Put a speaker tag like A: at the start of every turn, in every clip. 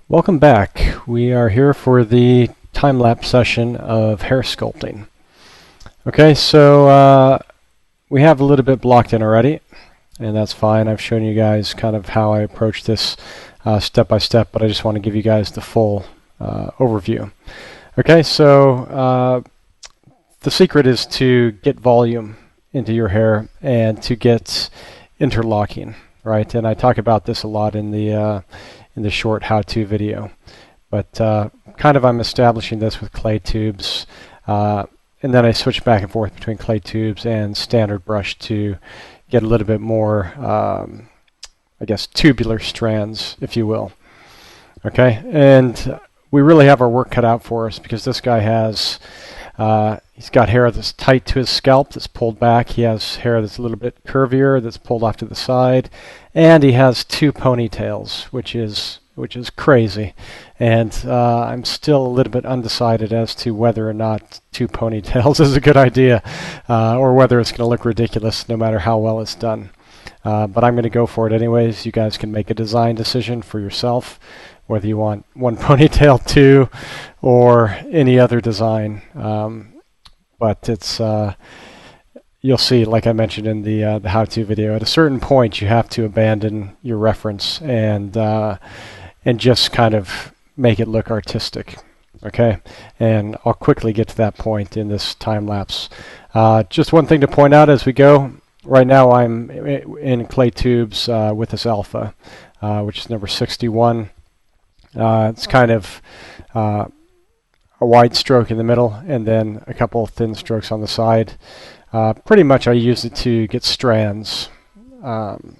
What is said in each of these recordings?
A: Welcome back. We are here for the time-lapse session of hair sculpting. Okay, so we have a little bit blocked in already, and that's fine. I've shown you guys kind of how I approach this step by step, but I just want to give you guys the full overview. Okay, so the secret is to get volume into your hair and to get interlocking, right? And I talk about this a lot in the short how-to video. But kind of I'm establishing this with clay tubes, and then I switch back and forth between clay tubes and standard brush to get a little bit more, I guess, tubular strands, if you will. Okay, and we really have our work cut out for us because this guy has, he's got hair that's tight to his scalp that's pulled back. He has hair that's a little bit curvier that's pulled off to the side, and he has two ponytails, which is crazy. And I'm still a little bit undecided as to whether or not two ponytails is a good idea, or whether it's going to look ridiculous no matter how well it's done. But I'm going to go for it anyways. You guys can make a design decision for yourself, whether you want one ponytail, two, or any other design. But it's you'll see, like I mentioned in the how-to video, at a certain point you have to abandon your reference and just kind of make it look artistic. Okay, and I'll quickly get to that point in this time lapse. Just one thing to point out as we go. Right now I'm in clay tubes with this alpha, which is number 61. It's kind of a wide stroke in the middle and then a couple of thin strokes on the side. Pretty much I use it to get strands, and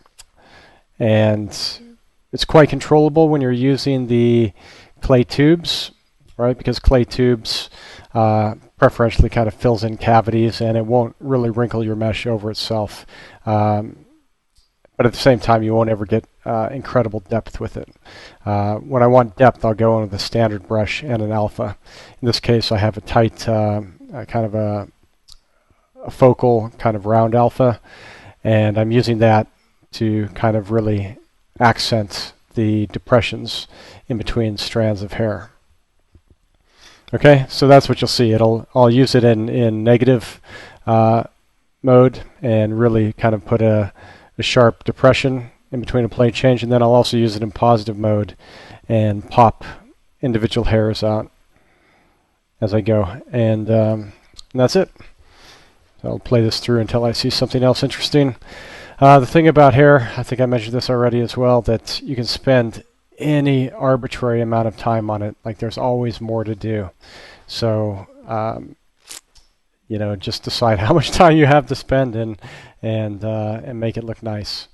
A: it's quite controllable when you're using the clay tubes, right? Because clay tubes preferentially kind of fills in cavities and it won't really wrinkle your mesh over itself. But at the same time, you won't ever get incredible depth with it. When I want depth, I'll go in with a standard brush and an alpha. In this case, I have a tight, kind of a focal, kind of round alpha, and I'm using that to kind of really accent the depressions in between strands of hair. Okay, so that's what you'll see. I'll use it in negative mode and really kind of put a sharp depression in between a plane change, and then I'll also use it in positive mode and pop individual hairs out as I go, and that's it. So I'll play this through until I see something else interesting. The thing about hair, I think I mentioned this already as well, that you can spend any arbitrary amount of time on it. Like, there's always more to do. So you know, just decide how much time you have to spend and make it look nice.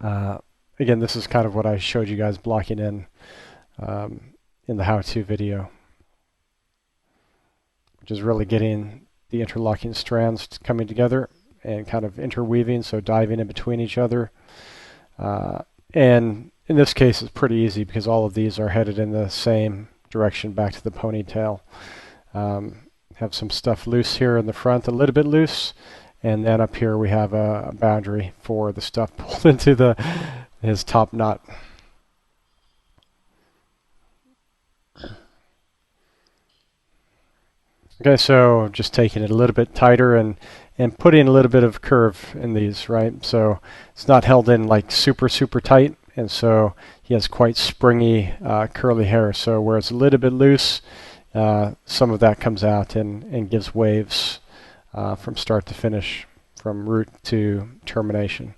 A: Again, this is kind of what I showed you guys blocking in the how-to video, which is really getting the interlocking strands coming together and kind of interweaving, so diving in between each other. And in this case, it's pretty easy because all of these are headed in the same direction back to the ponytail. Have some stuff loose here in the front, a little bit loose, and then up here we have a boundary for the stuff pulled into his top knot. Okay, so just taking it a little bit tighter and putting a little bit of curve in these, right? So it's not held in like super tight, and so he has quite springy, curly hair. So where it's a little bit loose, some of that comes out and gives waves from start to finish, from root to termination.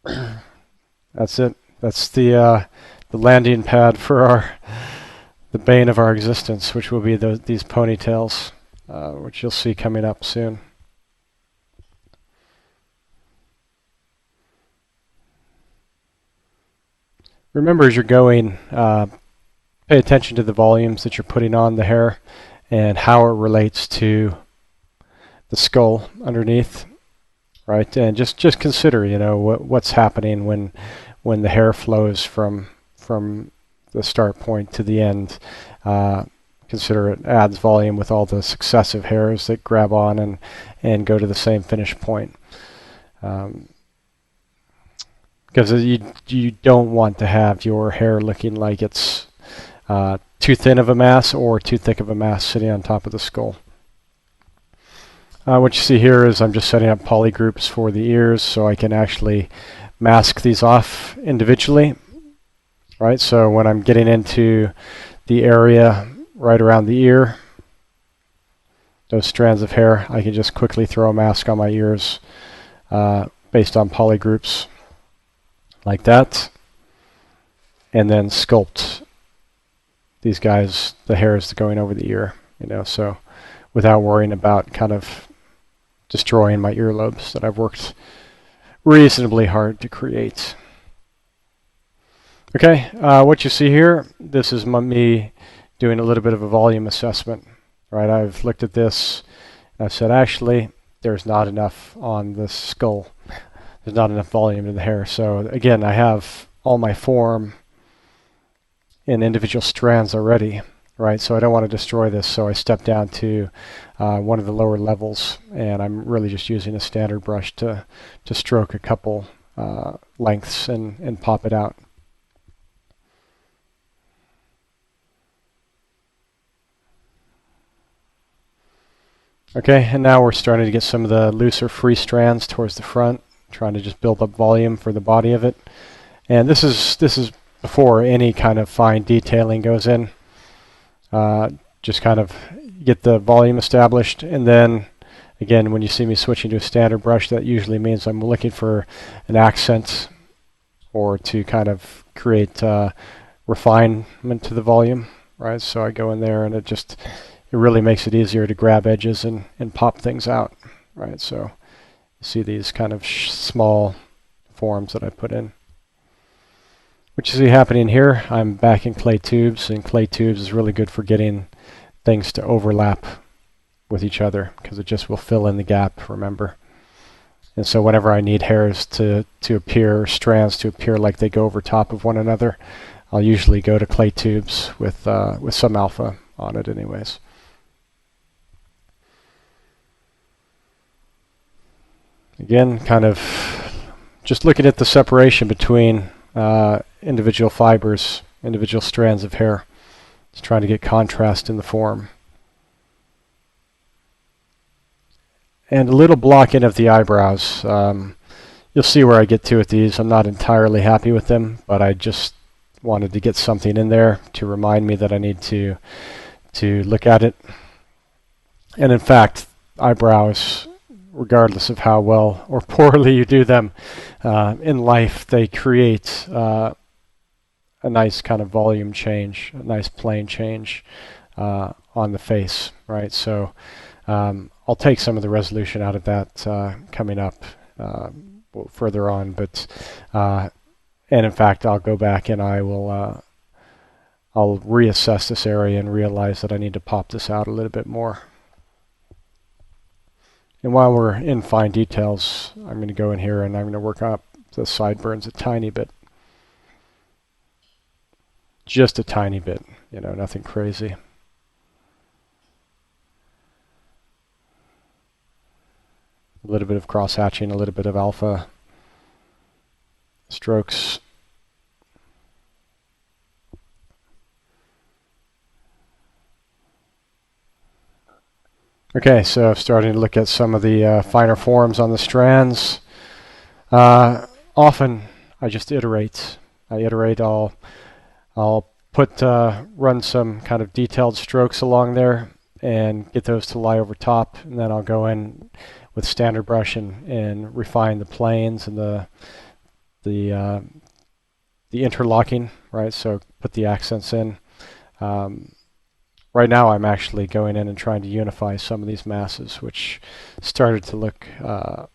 A: That's it. That's the landing pad for the bane of our existence, which will be these ponytails, which you'll see coming up soon. Remember, as you're going, pay attention to the volumes that you're putting on the hair and how it relates to the skull underneath, right? And just consider, you know, what's happening when the hair flows from the start point to the end. Consider it adds volume with all the successive hairs that grab on and go to the same finish point. because you don't want to have your hair looking like it's too thin of a mass or too thick of a mass sitting on top of the skull. What you see here is I'm just setting up polygroups for the ears so I can actually mask these off individually. Right, so when I'm getting into the area right around the ear, those strands of hair, I can just quickly throw a mask on my ears based on polygroups like that, and then sculpt these guys, the hairs going over the ear, so without worrying about kind of destroying my earlobes that I've worked reasonably hard to create. Okay, what you see here, this is me doing a little bit of a volume assessment. Right, I've looked at this and I've said, actually, there's not enough on the skull. There's not enough volume in the hair. So again, I have all my form in individual strands already. Right, so I don't want to destroy this. So I step down to one of the lower levels, and I'm really just using a standard brush to stroke a couple lengths and pop it out. Okay, and now we're starting to get some of the looser free strands towards the front, trying to just build up volume for the body of it. And this is before any kind of fine detailing goes in. Just kind of get the volume established, and then again, when you see me switching to a standard brush, that usually means I'm looking for an accent or to kind of create refinement to the volume, right? So I go in there and it really makes it easier to grab edges and pop things out, right? So you see these kind of small forms that I put in. What you see happening here, I'm back in clay tubes, and clay tubes is really good for getting things to overlap with each other because it just will fill in the gap, remember. And so whenever I need hairs to appear, strands to appear like they go over top of one another, I'll usually go to clay tubes with some alpha on it anyways. Again, kind of just looking at the separation between individual fibers, individual strands of hair. Just trying to get contrast in the form. And a little blocking of the eyebrows. You'll see where I get to with these. I'm not entirely happy with them, but I just wanted to get something in there to remind me that I need to look at it. And in fact, eyebrows, regardless of how well or poorly you do them in life, they create a nice kind of volume change, a nice plane change on the face, right? So I'll take some of the resolution out of that coming up further on, but and in fact, I'll go back and I'll reassess this area and realize that I need to pop this out a little bit more. And while we're in fine details, I'm going to go in here and I'm going to work up the sideburns a tiny bit. Just a tiny bit, nothing crazy. A little bit of cross-hatching, a little bit of alpha strokes. Okay, so starting to look at some of the finer forms on the strands. Often I just iterate. I'll run some kind of detailed strokes along there and get those to lie over top, and then I'll go in with standard brush and refine the planes and the interlocking, right? So put the accents in. Right now I'm actually going in and trying to unify some of these masses, which started to look a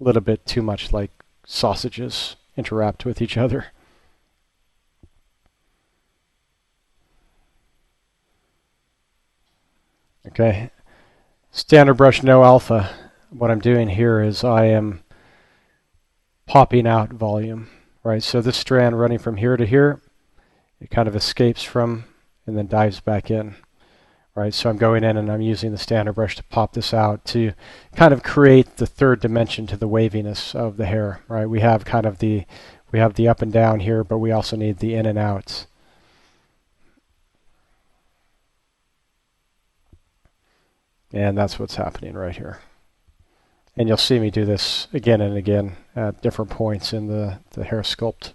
A: little bit too much like sausages interact with each other. Okay, standard brush, no alpha. What I'm doing here is I am popping out volume, right? So this strand running from here to here, it kind of escapes from and then dives back in, right? So I'm going in and I'm using the standard brush to pop this out to kind of create the third dimension to the waviness of the hair, right? We have We have the up and down here, but we also need the in and out. And that's what's happening right here. And you'll see me do this again and again at different points in the hair sculpt.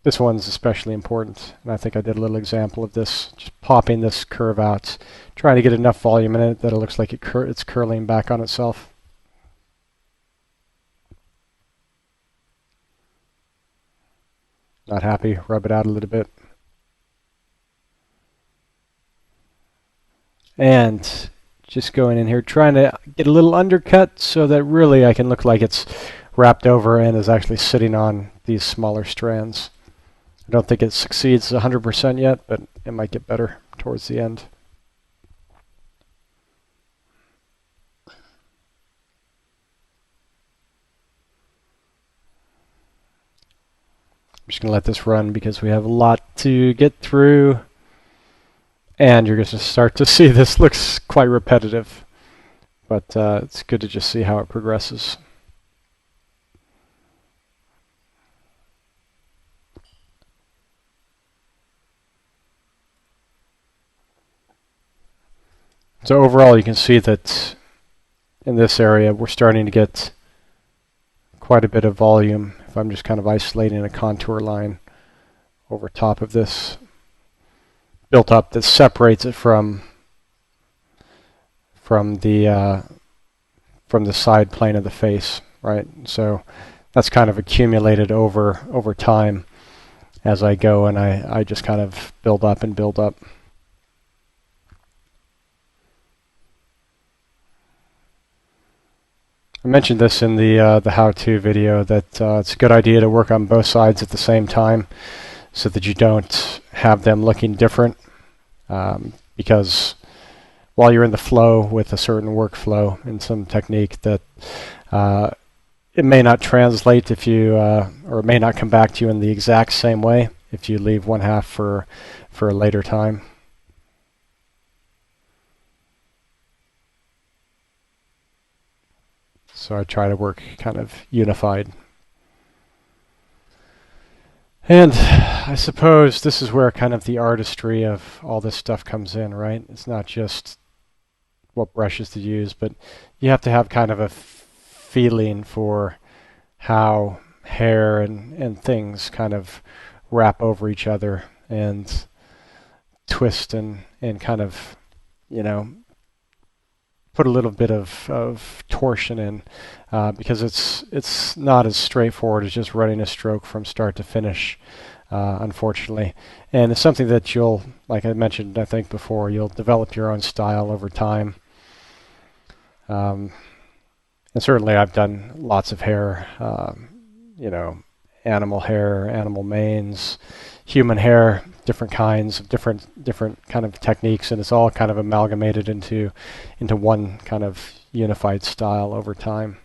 A: This one's especially important, and I think I did a little example of this, just popping this curve out, trying to get enough volume in it that it looks like it's curling back on itself. Not happy, rub it out a little bit. And just going in here, trying to get a little undercut so that really I can look like it's wrapped over and is actually sitting on these smaller strands. I don't think it succeeds 100% yet, but it might get better towards the end. I'm just going to let this run because we have a lot to get through. And you're going to start to see this looks quite repetitive. But it's good to just see how it progresses. So overall, you can see that in this area, we're starting to get quite a bit of volume. If I'm just kind of isolating a contour line over top of this built up that separates it from the side plane of the face, right? So that's kind of accumulated over time as I go, and I just kind of build up and build up. I mentioned this in the how-to video that it's a good idea to work on both sides at the same time so that you don't have them looking different, because while you're in the flow with a certain workflow and some technique, that it may not translate if you or it may not come back to you in the exact same way if you leave one half for a later time. So I try to work kind of unified. And I suppose this is where kind of the artistry of all this stuff comes in, right? It's not just what brushes to use, but you have to have kind of a feeling for how hair and things kind of wrap over each other and twist and kind of, you know, put a little bit of torsion in, because it's not as straightforward as just running a stroke from start to finish, unfortunately. And it's something that you'll, like I mentioned, I think before, you'll develop your own style over time. And certainly I've done lots of hair, you know, animal hair, animal manes, human hair, different kinds of different kind of techniques, and it's all kind of amalgamated into one kind of unified style over time.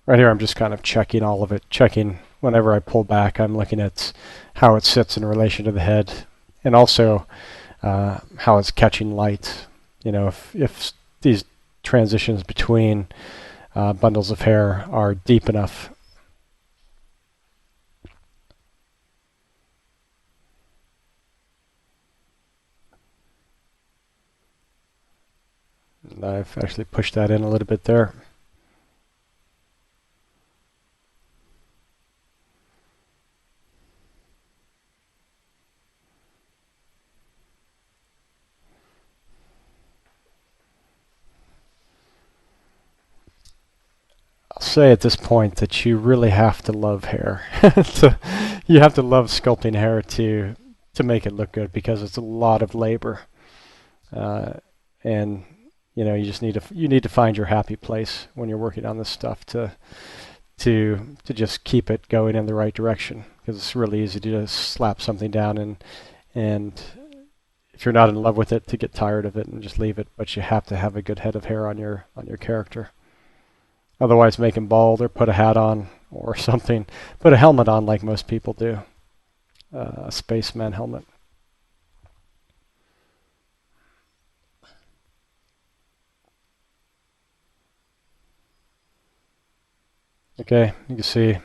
A: Right here I'm just kind of checking all of it, checking whenever I pull back, I'm looking at how it sits in relation to the head, and also how it's catching light. You know, if these transitions between bundles of hair are deep enough. And I've actually pushed that in a little bit there. Say at this point that you really have to love hair. You have to love sculpting hair to make it look good, because it's a lot of labor, and you know, you need to find your happy place when you're working on this stuff to just keep it going in the right direction, because it's really easy to just slap something down and if you're not in love with it, to get tired of it and just leave it. But you have to have a good head of hair on your character. Otherwise, make him bald or put a hat on or something. Put a helmet on like most people do, a spaceman helmet. Okay, you can see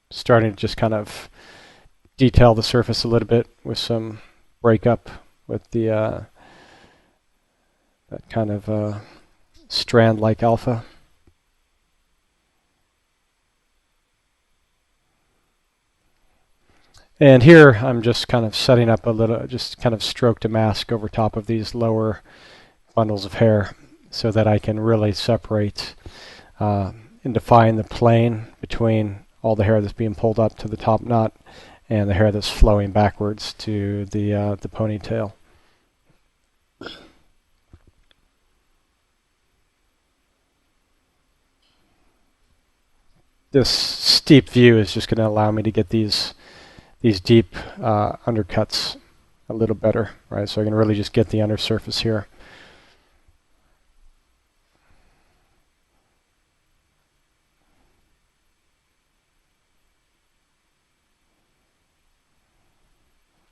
A: starting to just kind of detail the surface a little bit with some breakup with the that kind of strand-like alpha. And here I'm just kind of setting up a little, just kind of stroked a mask over top of these lower bundles of hair so that I can really separate and define the plane between all the hair that's being pulled up to the top knot and the hair that's flowing backwards to the ponytail. This steep view is just going to allow me to get these deep undercuts a little better, right? So I can really just get the undersurface here.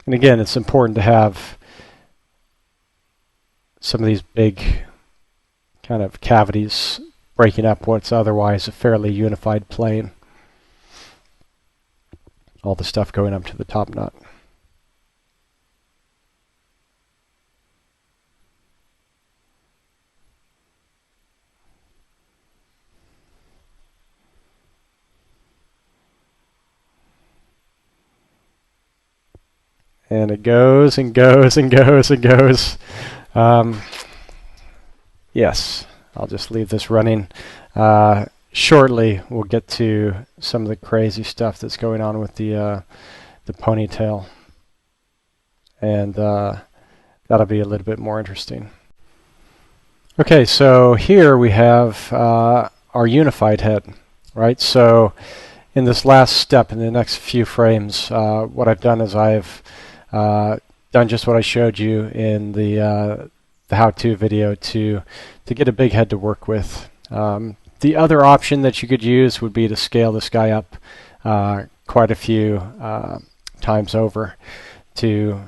A: And again, it's important to have some of these big kind of cavities breaking up what's otherwise a fairly unified plane. All the stuff going up to the top knot. And it goes and goes and goes and goes. Yes, I'll just leave this running. Shortly, we'll get to some of the crazy stuff that's going on with the ponytail, and that'll be a little bit more interesting. Okay, so here we have our unified head, right? So in this last step, in the next few frames, what I've done is I've done just what I showed you in the how-to video to get a big head to work with. The other option that you could use would be to scale this guy up quite a few times over to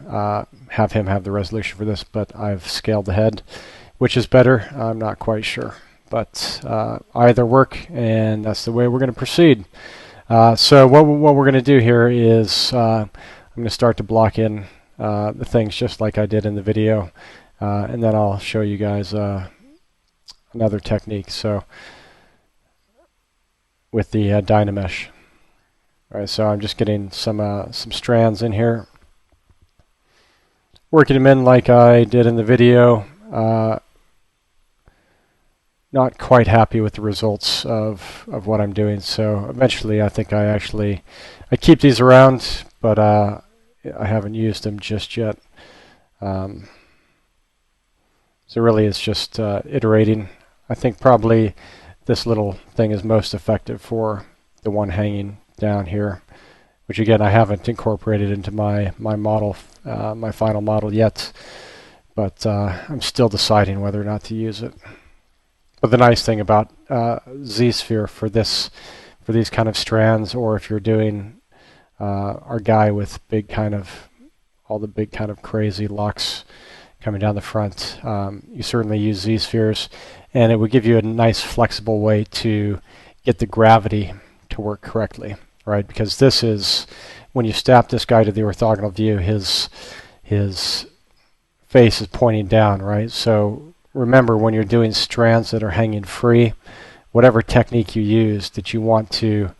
A: have him have the resolution for this, but I've scaled the head. Which is better? I'm not quite sure, but either work, and that's the way we're going to proceed. So what we're going to do here is I'm going to start to block in the things just like I did in the video, and then I'll show you guys another technique. So with the Dynamesh. All right, so I'm just getting some strands in here, working them in like I did in the video. Not quite happy with the results of what I'm doing, so eventually I think I keep these around, but I haven't used them just yet. So really it's just iterating. I think probably this little thing is most effective for the one hanging down here, which again I haven't incorporated into my model, my final model yet, but I'm still deciding whether or not to use it. But the nice thing about Z-Sphere for these kind of strands, or if you're doing our guy with all the big kind of crazy locks coming down the front, you certainly use Z-Spheres, and it would give you a nice flexible way to get the gravity to work correctly, right? Because this is, when you snap this guy to the orthogonal view, his face is pointing down, right? So remember, when you're doing strands that are hanging free, whatever technique you use, that you want to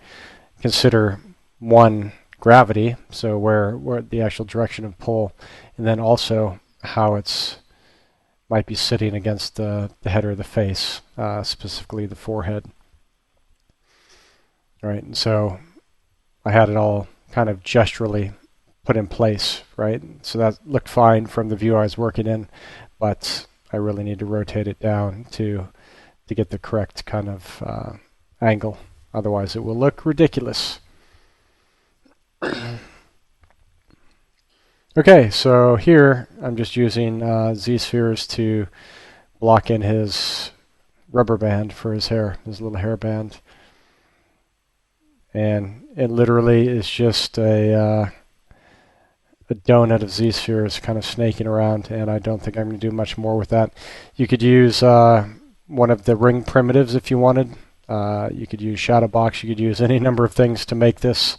A: consider one, gravity, so where the actual direction of pull, and then also how it's might be sitting against the head or the face, specifically the forehead. Right, and so I had it all kind of gesturally put in place, right? So that looked fine from the view I was working in, but I really need to rotate it down to get the correct kind of angle. Otherwise it will look ridiculous. Okay, so here I'm just using Z-Spheres to block in his rubber band for his hair, his little hair band. and it literally is just a donut of Z-spheres kind of snaking around, and I don't think I'm going to do much more with that. You could use one of the ring primitives if you wanted. You could use Shadowbox. You could use any number of things to make this.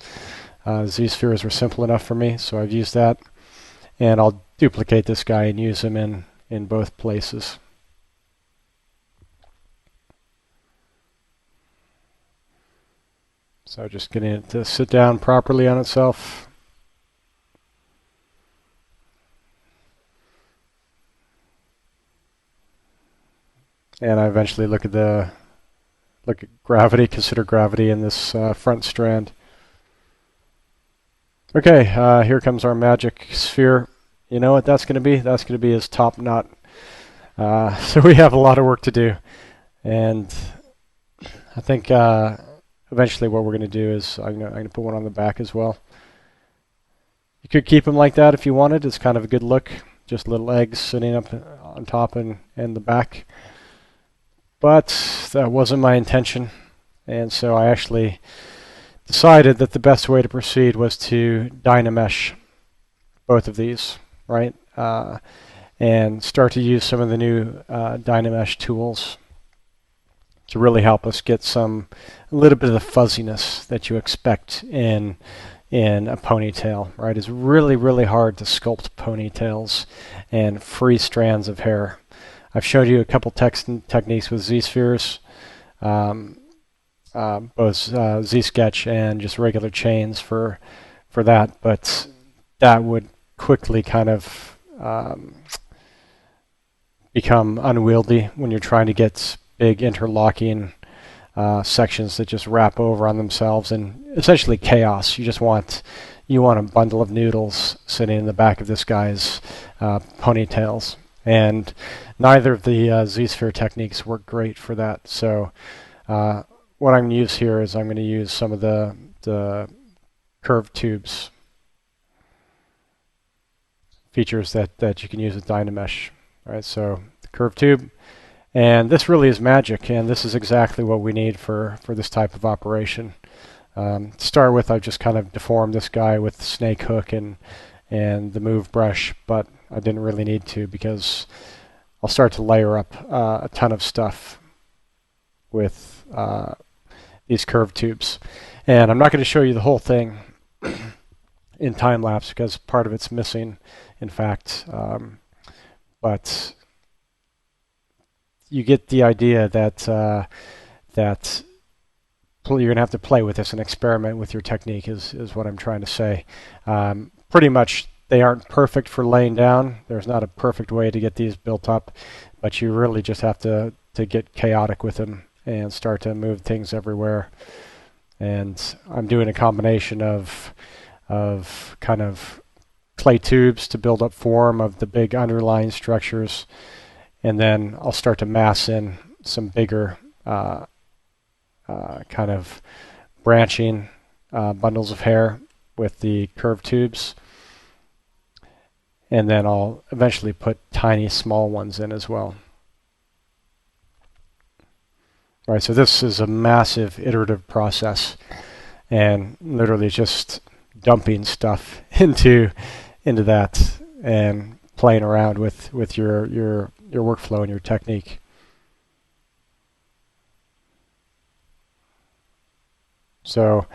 A: Z-spheres were simple enough for me, so I've used that. And I'll duplicate this guy and use him in both places. So just getting it to sit down properly on itself. And I eventually look at gravity, consider gravity in this front strand. Okay, here comes our magic sphere. You know what that's going to be? That's going to be his top knot. So we have a lot of work to do. And I think eventually what we're going to do is I'm going to put one on the back as well. You could keep them like that if you wanted. It's kind of a good look. Just little eggs sitting up on top and the back. But that wasn't my intention. And so I actually decided that the best way to proceed was to Dynamesh both of these, right? And start to use some of the new Dynamesh tools to really help us get a little bit of the fuzziness that you expect in a ponytail, right? It's really, really hard to sculpt ponytails and free strands of hair. I've showed you a couple techniques with Z-spheres, both Z-sketch and just regular chains for that, but that would quickly kind of become unwieldy when you're trying to get big interlocking sections that just wrap over on themselves, and essentially chaos. You want a bundle of noodles sitting in the back of this guy's ponytails, and neither of the Z-sphere techniques work great for that. So what I'm going to use here is I'm going to use some of the curved tubes features that you can use with Dynamesh. Right, so the curved tube, and this really is magic, and this is exactly what we need for this type of operation. To start with, I've just kind of deformed this guy with the snake hook and the move brush, but I didn't really need to because I'll start to layer up a ton of stuff with these curved tubes. And I'm not going to show you the whole thing in time-lapse because part of it's missing, in fact. But you get the idea that you're going to have to play with this and experiment with your technique is what I'm trying to say. Pretty much they aren't perfect for laying down. There's not a perfect way to get these built up, but you really just have to get chaotic with them and start to move things everywhere. And I'm doing a combination of kind of clay tubes to build up form of the big underlying structures, and then I'll start to mass in some bigger kind of branching bundles of hair with the curved tubes, and then I'll eventually put tiny small ones in as well. All right, so this is a massive iterative process, and literally just dumping stuff into that and playing around with your workflow and your technique. So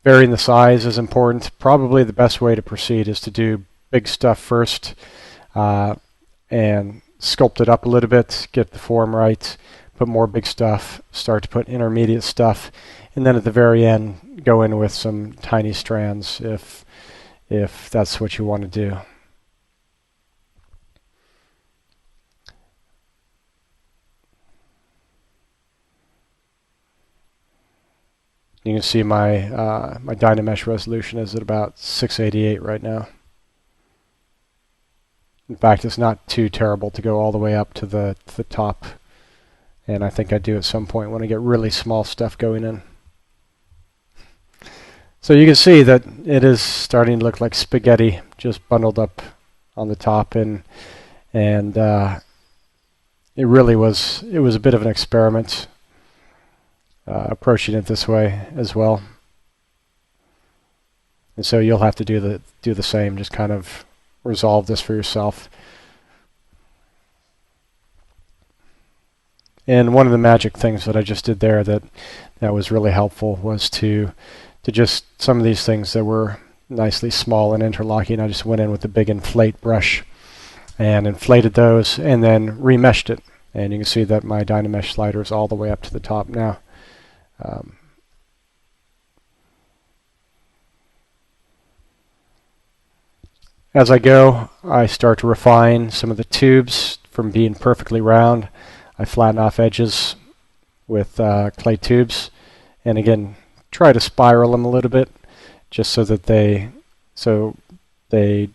A: varying the size is important. Probably the best way to proceed is to do big stuff first and sculpt it up a little bit, get the form right, put more big stuff, start to put intermediate stuff, and then at the very end go in with some tiny strands if that's what you want to do. You can see my my Dynamesh resolution is at about 688 right now. In fact, it's not too terrible to go all the way up to the top, and I think I do at some point when I get really small stuff going in. So you can see that it is starting to look like spaghetti just bundled up on the top, and it was a bit of an experiment approaching it this way as well. And so you'll have to do the same, just kind of resolve this for yourself. And one of the magic things that I just did there that was really helpful was to just some of these things that were nicely small and interlocking, I just went in with the big inflate brush and inflated those and then remeshed it. And you can see that my Dynamesh slider is all the way up to the top now. As I go, I start to refine some of the tubes from being perfectly round. I flatten off edges with clay tubes, and again, try to spiral them a little bit, just so that they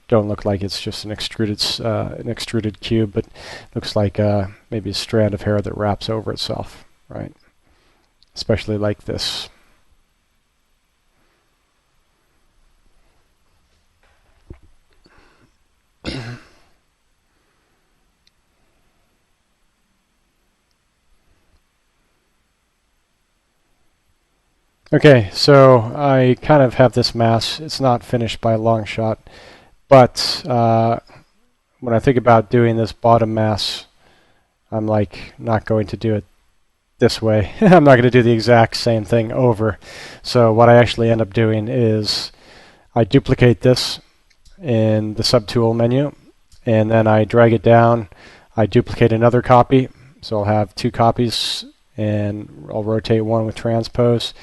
A: don't look like it's just an extruded cube, but looks like maybe a strand of hair that wraps over itself, right? Especially like this. Okay, so I kind of have this mass. It's not finished by a long shot, but when I think about doing this bottom mass, I'm like not going to do it this way. I'm not going to do the exact same thing over. So what I actually end up doing is I duplicate this in the subtool menu, and then I drag it down. I duplicate another copy, so I'll have two copies, and I'll rotate one with transpose.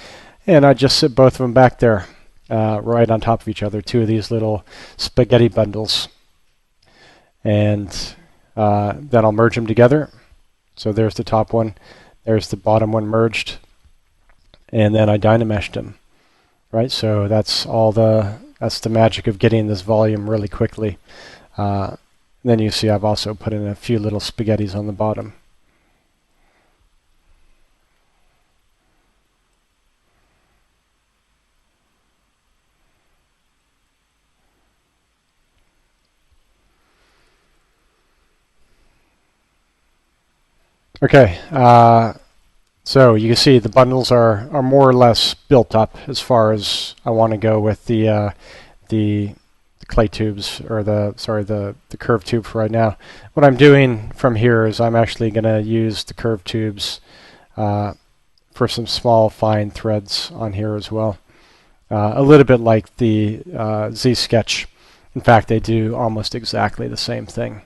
A: And I just sit both of them back there, right on top of each other, two of these little spaghetti bundles. And then I'll merge them together. So there's the top one, there's the bottom one merged, and then I Dynameshed them. Right, so that's the magic of getting this volume really quickly. Then you see I've also put in a few little spaghettis on the bottom. Okay, so you can see the bundles are more or less built up as far as I want to go with the clay tubes, or the curved tube for right now. What I'm doing from here is I'm actually going to use the curved tubes for some small fine threads on here as well. A little bit like the Z-Sketch. In fact, they do almost exactly the same thing.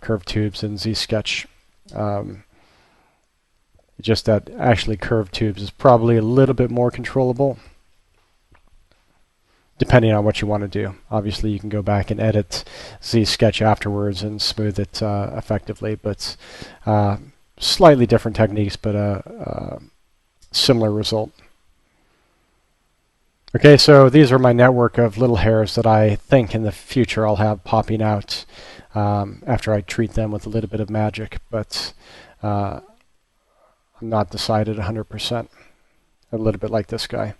A: Curved tubes and Z-Sketch. Just that actually curved tubes is probably a little bit more controllable, depending on what you want to do. Obviously, you can go back and edit Z-Sketch afterwards and smooth it effectively, but slightly different techniques, but a similar result. Okay, so these are my network of little hairs that I think in the future I'll have popping out after I treat them with a little bit of magic, but I'm not decided 100%. A little bit like this guy.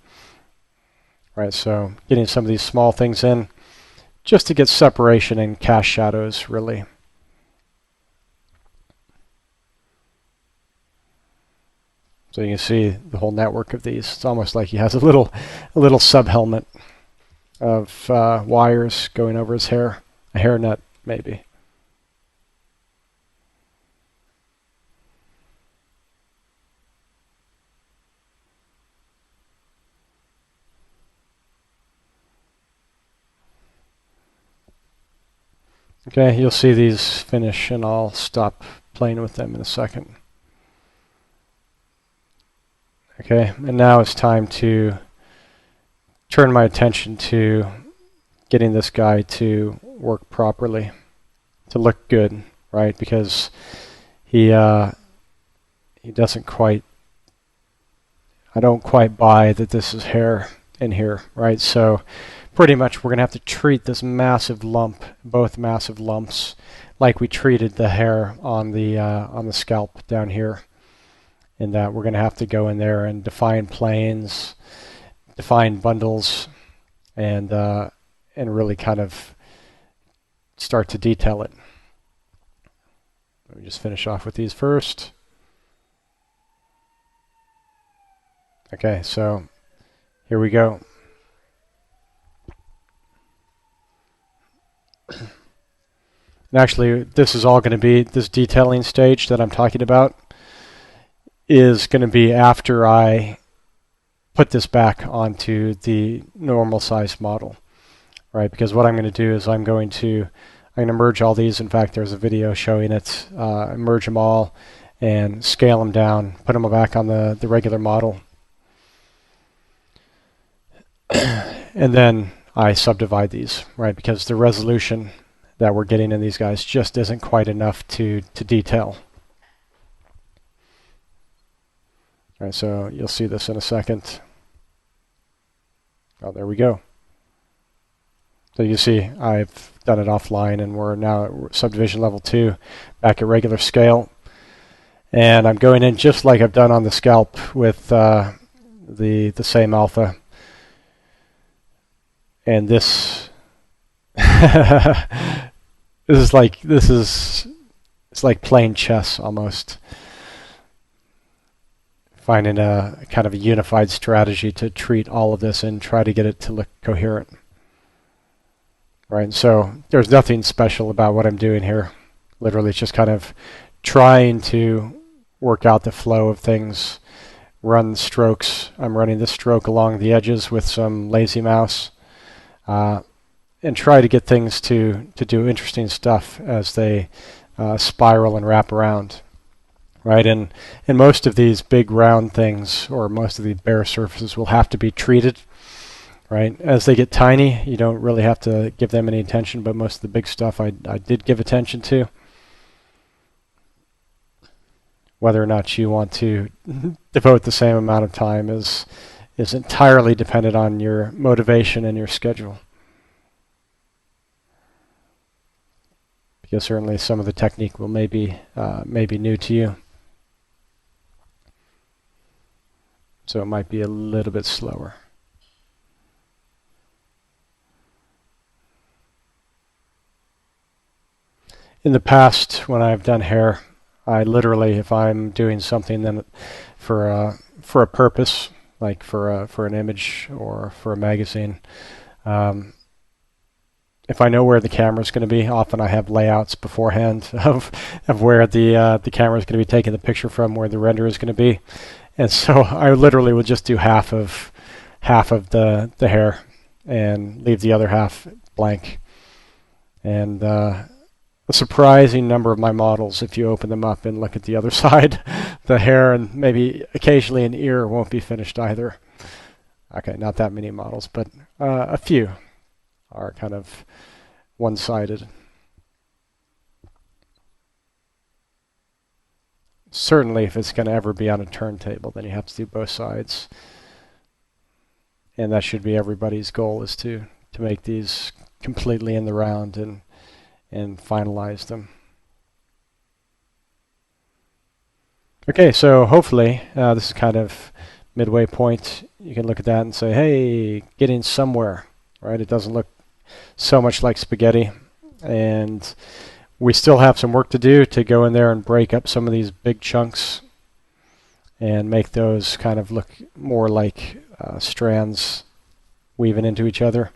A: Right, so getting some of these small things in just to get separation and cast shadows, really. So you can see the whole network of these. It's almost like he has a little sub-helmet of wires going over his hair. A hairnet, maybe. Okay, you'll see these finish, and I'll stop playing with them in a second. Okay, and now it's time to turn my attention to getting this guy to work properly, to look good, right? Because he doesn't quite, I don't quite buy that this is hair in here, right? So pretty much we're going to have to treat this massive lump, both massive lumps, like we treated the hair on the scalp down here. In that we're going to have to go in there and define planes, define bundles, and really kind of start to detail it. Let me just finish off with these first. Okay, so here we go. And actually, this is all going to be, this detailing stage that I'm talking about is going to be after I put this back onto the normal size model, right? Because what I'm going to do is I'm going to merge all these. In fact, there's a video showing it. Merge them all and scale them down, put them back on the regular model. And then I subdivide these, right? Because the resolution that we're getting in these guys just isn't quite enough to detail. All right, so you'll see this in a second. Oh, there we go. So you see I've done it offline, and we're now at subdivision level 2, back at regular scale. And I'm going in just like I've done on the scalp with the same alpha. And this it's like playing chess almost. Finding a kind of a unified strategy to treat all of this and try to get it to look coherent. Right, and so there's nothing special about what I'm doing here. Literally, it's just kind of trying to work out the flow of things, run strokes. I'm running this stroke along the edges with some lazy mouse, and try to get things to do interesting stuff as they spiral and wrap around. Right, and most of these big round things, or most of the bare surfaces, will have to be treated. Right, as they get tiny, you don't really have to give them any attention, but most of the big stuff I did give attention to. Whether or not you want to devote the same amount of time is entirely dependent on your motivation and your schedule. Because certainly some of the technique will maybe new to you. So it might be a little bit slower. In the past, when I've done hair, I literally, if I'm doing something then for a purpose, like for an image or for a magazine, if I know where the camera is going to be, often I have layouts beforehand of where the camera is going to be taking the picture from, where the render is going to be. And so I literally would just do half of the hair and leave the other half blank. And a surprising number of my models, if you open them up and look at the other side, the hair and maybe occasionally an ear won't be finished either. Okay, not that many models, but a few are kind of one-sided. Certainly, if it's going to ever be on a turntable, then you have to do both sides. And that should be everybody's goal, is to make these completely in the round and finalize them. Okay, so hopefully this is kind of midway point. You can look at that and say, hey, getting somewhere, right? It doesn't look so much like spaghetti, and we still have some work to do to go in there and break up some of these big chunks and make those kind of look more like strands weaving into each other.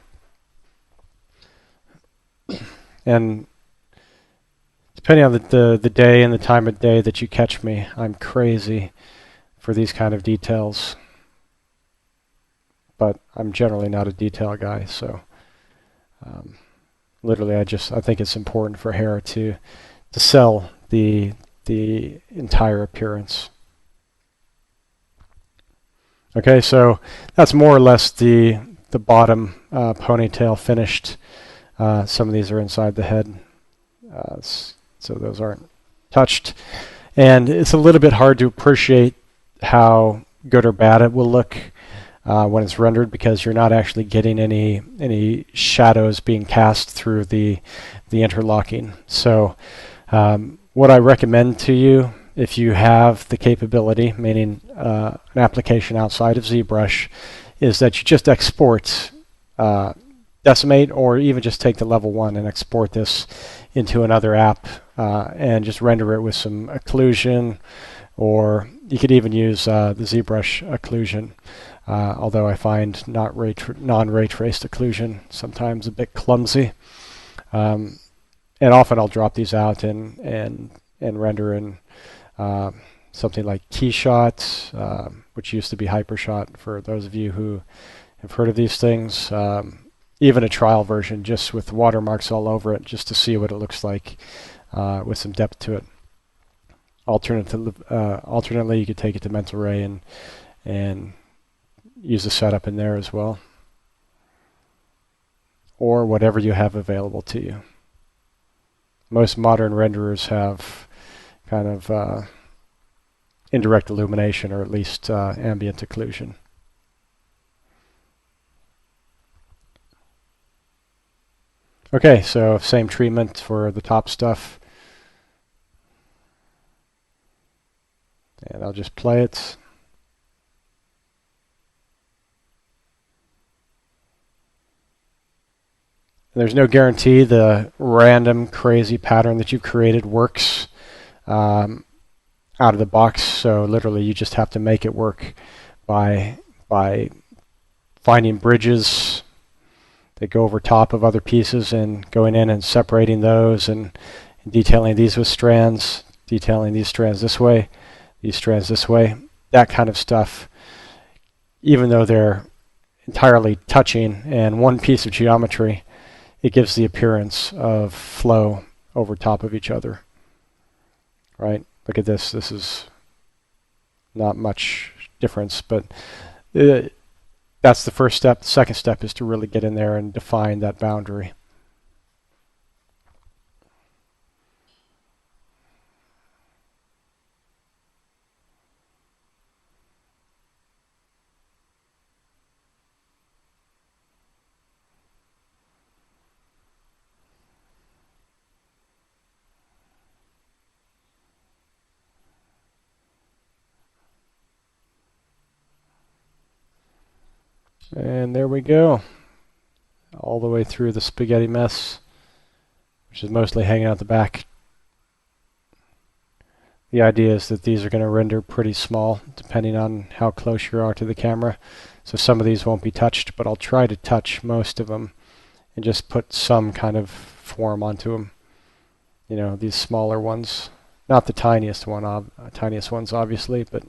A: And depending on the day and the time of day that you catch me, I'm crazy for these kind of details. But I'm generally not a detail guy, so literally I think it's important for hair to sell the entire appearance. Okay, so that's more or less the bottom ponytail finished. Some of these are inside the head, so those aren't touched. And it's a little bit hard to appreciate how good or bad it will look when it's rendered, because you're not actually getting any shadows being cast through the interlocking. So what I recommend to you, if you have the capability, meaning an application outside of ZBrush, is that you just export, decimate, or even just take the level 1 and export this into another app and just render it with some occlusion, or you could even use the ZBrush occlusion. Although I find non-ray traced occlusion sometimes a bit clumsy. And often I'll drop these out and render in something like Keyshot, which used to be Hypershot for those of you who have heard of these things. Even a trial version just with watermarks all over it, just to see what it looks like with some depth to it. Alternately, you could take it to Mental Ray and use the setup in there as well, or whatever you have available to you. Most modern renderers have kind of indirect illumination, or at least ambient occlusion. Okay, so same treatment for the top stuff. And I'll just play it. There's no guarantee the random crazy pattern that you've created works out of the box. So literally you just have to make it work by finding bridges that go over top of other pieces and going in and separating those and detailing these with strands, detailing these strands this way, these strands this way, that kind of stuff. Even though they're entirely touching and one piece of geometry, it gives the appearance of flow over top of each other. Right? Look at this. This is not much difference, but that's the first step. The second step is to really get in there and define that boundary. And there we go. All the way through the spaghetti mess, which is mostly hanging out the back. The idea is that these are going to render pretty small depending on how close you are to the camera. So some of these won't be touched, but I'll try to touch most of them and just put some kind of form onto them. You know, these smaller ones. Not the tiniest ones obviously, but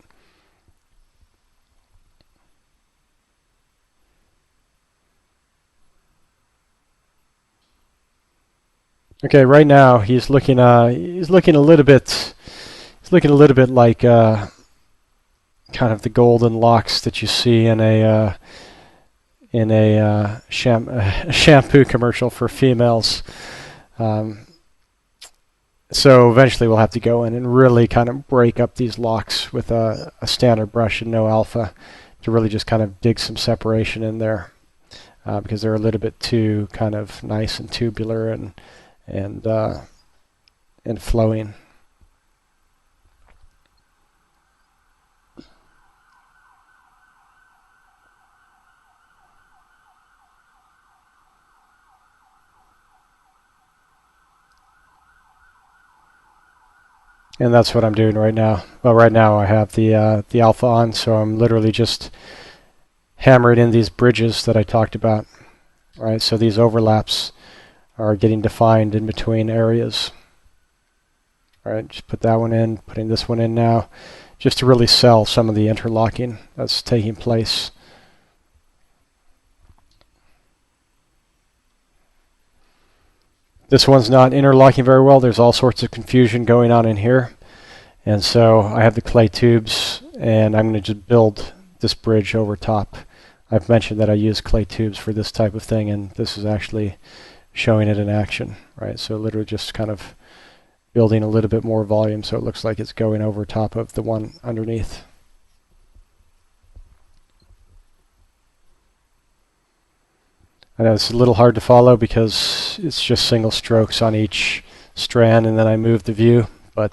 A: okay, right now he's looking a little bit like kind of the golden locks that you see in a shampoo commercial for females. So eventually we'll have to go in and really kind of break up these locks with a standard brush and no alpha to really just kind of dig some separation in there, because they're a little bit too kind of nice and tubular and flowing. And that's what I'm doing right now. Well, right now I have the alpha on, so I'm literally just hammering in these bridges that I talked about. Right, so these overlaps are getting defined in between areas. All right, just put that one in, putting this one in now, just to really sell some of the interlocking that's taking place. This one's not interlocking very well. There's all sorts of confusion going on in here. And so I have the clay tubes, and I'm going to just build this bridge over top. I've mentioned that I use clay tubes for this type of thing, and this is actually showing it in action. Right? So literally just kind of building a little bit more volume so it looks like it's going over top of the one underneath. I know it's a little hard to follow because it's just single strokes on each strand and then I move the view, but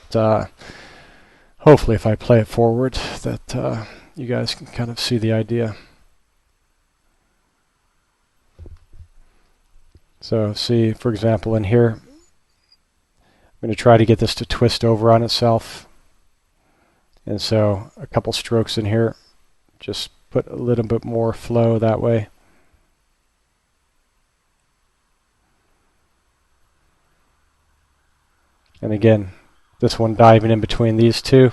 A: hopefully if I play it forward that you guys can kind of see the idea. So see, for example, in here, I'm going to try to get this to twist over on itself. And so a couple strokes in here, just put a little bit more flow that way. And again, this one diving in between these two.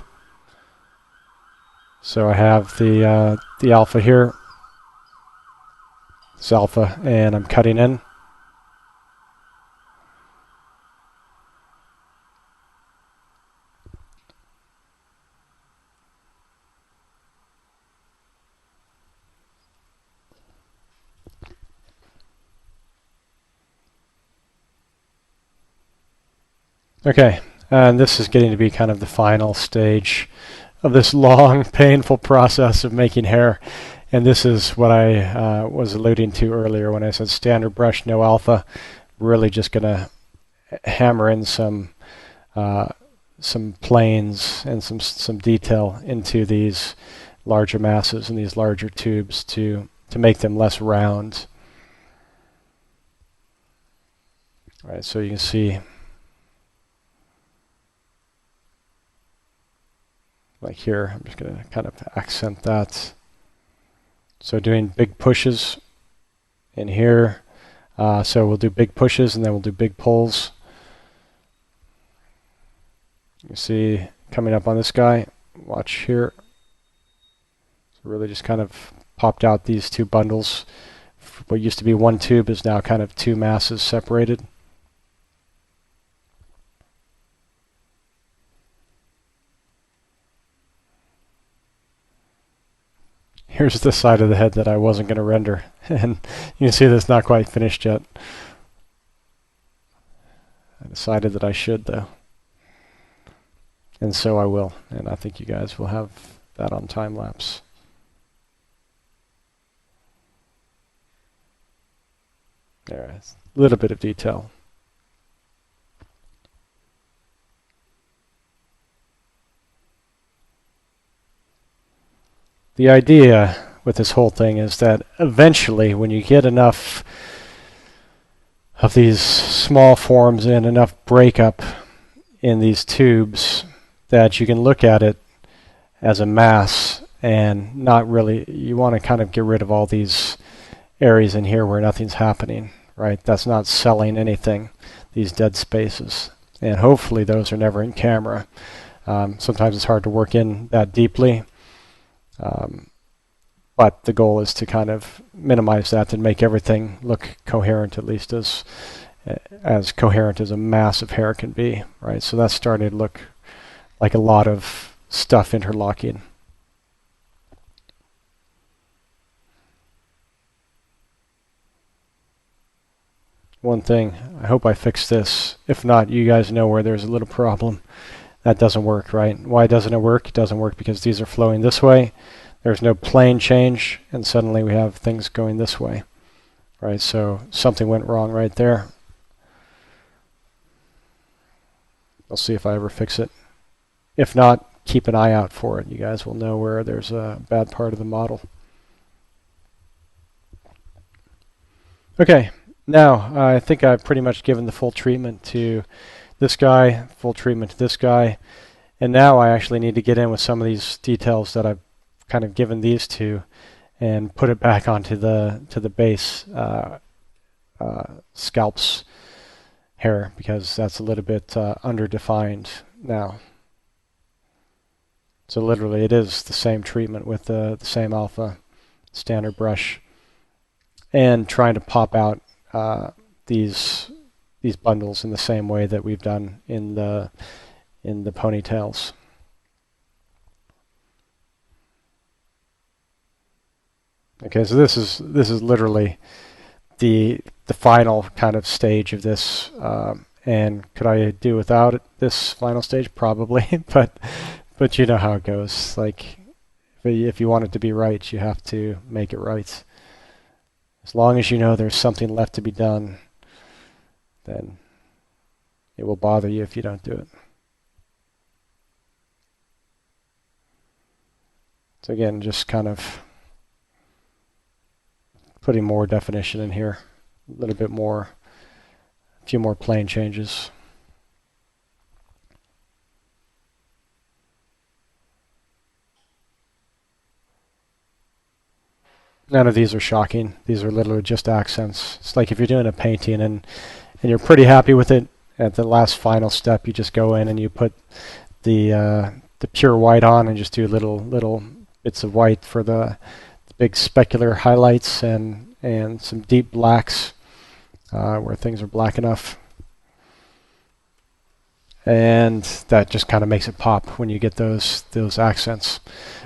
A: So I have the alpha here. This alpha, and I'm cutting in. Okay, and this is getting to be kind of the final stage of this long, painful process of making hair. And this is what I was alluding to earlier when I said standard brush, no alpha. Really just going to hammer in some planes and some detail into these larger masses and these larger tubes to make them less round. All right, so you can see, like here, I'm just going to kind of accent that. So doing big pushes in here. So we'll do big pushes and then we'll do big pulls. You see coming up on this guy, watch here. So really just kind of popped out these two bundles. What used to be one tube is now kind of two masses separated. Here's the side of the head that I wasn't going to render, and you can see that's not quite finished yet. I decided that I should, though. And so I will, and I think you guys will have that on time-lapse. There is a little bit of detail. The idea with this whole thing is that eventually, when you get enough of these small forms and enough breakup in these tubes, that you can look at it as a mass and not really, you want to kind of get rid of all these areas in here where nothing's happening, right? That's not selling anything, these dead spaces. And hopefully those are never in camera. Sometimes it's hard to work in that deeply. But the goal is to kind of minimize that and make everything look coherent, at least as coherent as a mass of hair can be, right? So that's starting to look like a lot of stuff interlocking. One thing, I hope I fixed this. If not, you guys know where there's a little problem. That doesn't work, right? Why doesn't it work? It doesn't work because these are flowing this way. There's no plane change, and suddenly we have things going this way, right? So something went wrong right there. I'll see if I ever fix it. If not, keep an eye out for it. You guys will know where there's a bad part of the model. Okay, now I think I've pretty much given the full treatment to this guy, full treatment to this guy, and now I actually need to get in with some of these details that I've kind of given these two and put it back onto the base scalps hair, because that's a little bit underdefined now. So literally it is the same treatment with the same alpha standard brush, and trying to pop out these bundles in the same way that we've done in the ponytails. Okay, so this is literally the final kind of stage of this, and could I do without it, this final stage? Probably, but you know how it goes. Like, if you want it to be right, you have to make it right. As long as you know there's something left to be done, then it will bother you if you don't do it. So again, just kind of putting more definition in here, a little bit more, a few more plane changes. None of these are shocking. These are literally just accents. It's like if you're doing a painting and you're pretty happy with it, at the last final step, you just go in and you put the pure white on and just do little bits of white for the big specular highlights and some deep blacks where things are black enough. And that just kind of makes it pop when you get those accents.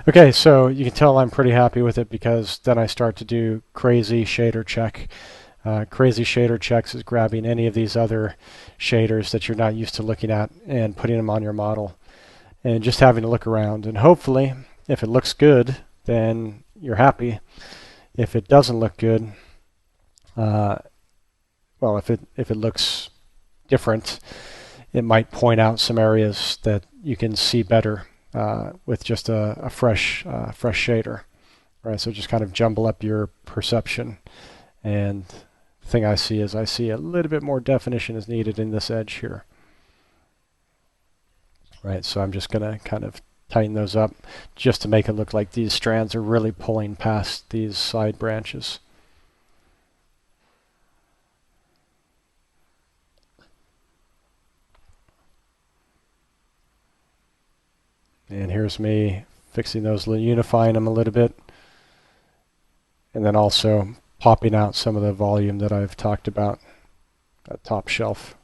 A: Okay, so you can tell I'm pretty happy with it because then I start to do crazy shader check. Crazy shader checks is grabbing any of these other shaders that you're not used to looking at and putting them on your model and just having to look around. And hopefully, if it looks good, then you're happy. If it doesn't look good, well, if it looks different, it might point out some areas that you can see better with just a fresh shader. Right, so just kind of jumble up your perception. And the thing I see is I see a little bit more definition is needed in this edge here. Right, so I'm just going to kind of tighten those up just to make it look like these strands are really pulling past these side branches. And here's me fixing those, unifying them a little bit, and then also popping out some of the volume that I've talked about, that top shelf.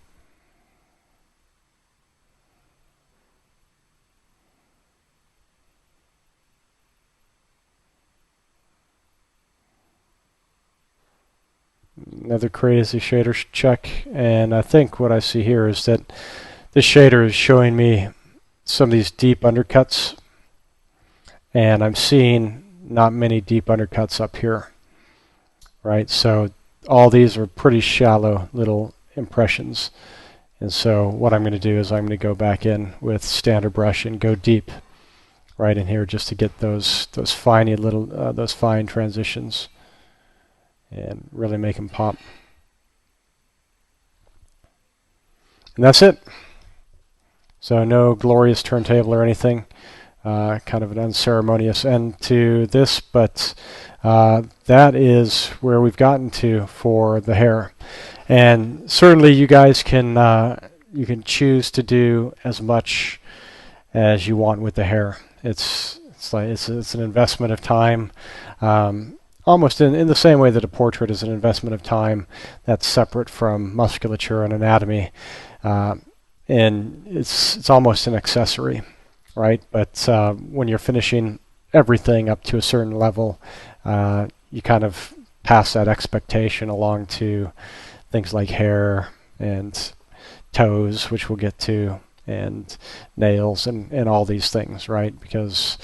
A: Another crazy shader check, and I think what I see here is that this shader is showing me some of these deep undercuts, and I'm seeing not many deep undercuts up here, right? So all these are pretty shallow little impressions, and so what I'm going to do is I'm going to go back in with standard brush and go deep right in here just to get those fine little those fine transitions and really make them pop. And that's it. So no glorious turntable or anything, kind of an unceremonious end to this, but that is where we've gotten to for the hair. And certainly you guys can you can choose to do as much as you want with the hair. It's an investment of time, almost in the same way that a portrait is an investment of time that's separate from musculature and anatomy. And it's almost an accessory, right? But when you're finishing everything up to a certain level, you kind of pass that expectation along to things like hair and toes, which we'll get to, and nails and all these things, right? Because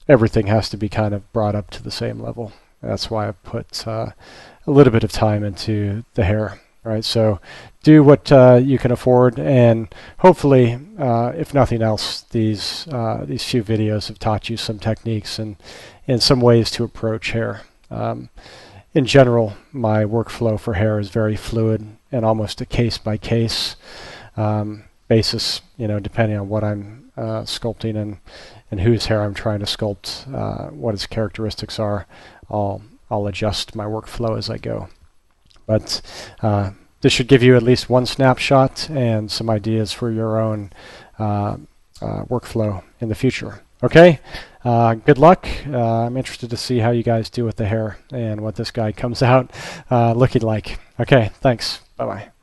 A: everything has to be kind of brought up to the same level. That's why I put a little bit of time into the hair. Right, so do what you can afford, and hopefully, if nothing else, these few videos have taught you some techniques and some ways to approach hair. In general, my workflow for hair is very fluid and almost a case-by-case basis. You know, depending on what I'm sculpting and whose hair I'm trying to sculpt, what its characteristics are, I'll adjust my workflow as I go. But this should give you at least one snapshot and some ideas for your own workflow in the future. Okay, good luck. I'm interested to see how you guys do with the hair and what this guy comes out looking like. Okay, thanks. Bye-bye.